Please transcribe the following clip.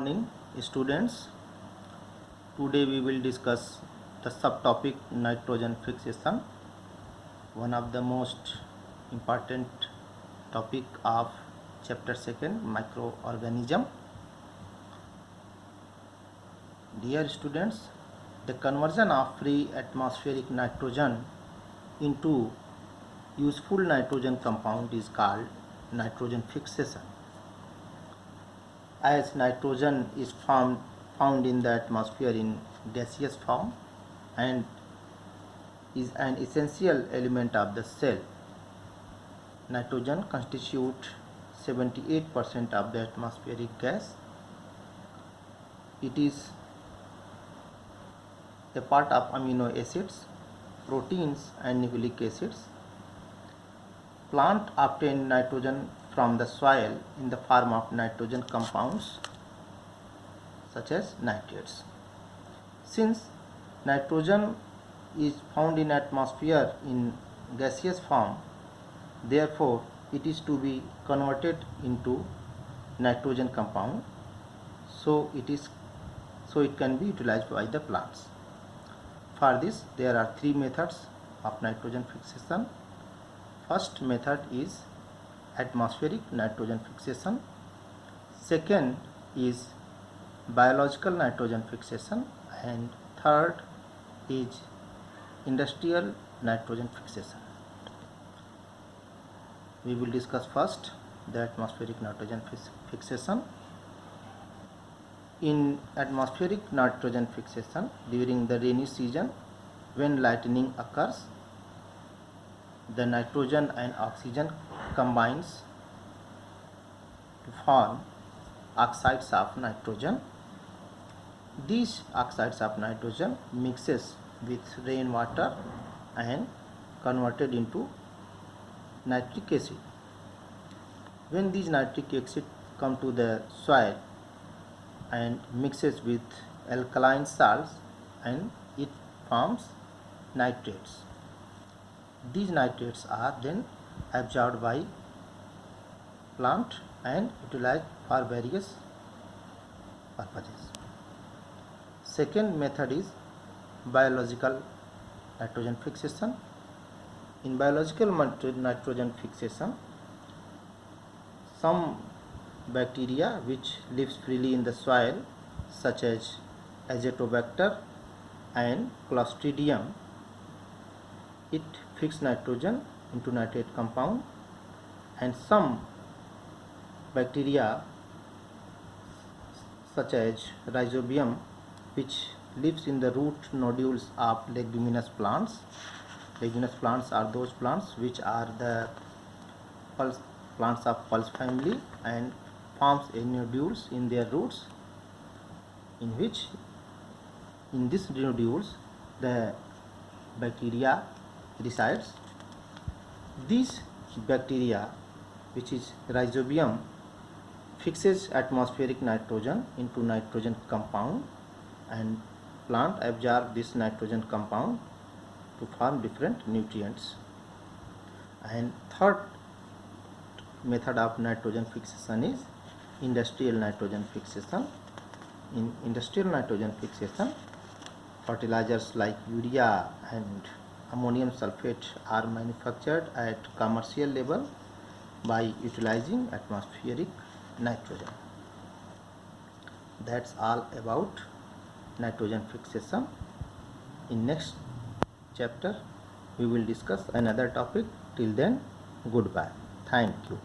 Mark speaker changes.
Speaker 1: morning, students. Today we will discuss the subtopic nitrogen fixation, one of the most important topic of chapter 2 microorganism. Dear students, the conversion of free atmospheric nitrogen into useful nitrogen compound is called nitrogen fixation. As nitrogen is found in the atmosphere in gaseous form and is an essential element of the cell. Nitrogen constitutes 78% of the atmospheric gas. It is a part of amino acids, proteins and nucleic acids. Plant obtain nitrogen from the soil in the form of nitrogen compounds such as nitrates. Since nitrogen is found in atmosphere in gaseous form, therefore it is to be converted into nitrogen compound, so it can be utilized by the plants. For this there are three methods of nitrogen fixation. First method is atmospheric nitrogen fixation. Second is biological nitrogen fixation, and third is industrial nitrogen fixation. We will discuss first the atmospheric nitrogen fixation. In atmospheric nitrogen fixation, during the rainy season when lightning occurs, the nitrogen and oxygen combines to form oxides of nitrogen. These oxides of nitrogen mixes with rainwater and converted into nitric acid. When these nitric acid come to the soil and mixes with alkaline salts, and it forms nitrates. These nitrates are then absorbed by plant and utilized for various purposes. Second method is biological nitrogen fixation. In biological nitrogen fixation, some bacteria which lives freely in the soil, such as Azotobacter and Clostridium, it fixes nitrogen into nitrate compound, and some bacteria such as Rhizobium, which lives in the root nodules of leguminous plants. Leguminous plants are those plants which are the plants of pulse family and forms a nodules in their roots, in these nodules the bacteria resides. These bacteria, which is Rhizobium, fixes atmospheric nitrogen into nitrogen compound, and plant absorb this nitrogen compound to form different nutrients. And third method of nitrogen fixation is industrial nitrogen fixation. In industrial nitrogen fixation, fertilizers like urea and ammonium sulfate are manufactured at commercial level by utilizing atmospheric nitrogen. That's all about nitrogen fixation. In next chapter we will discuss another topic. Till then, goodbye. Thank you.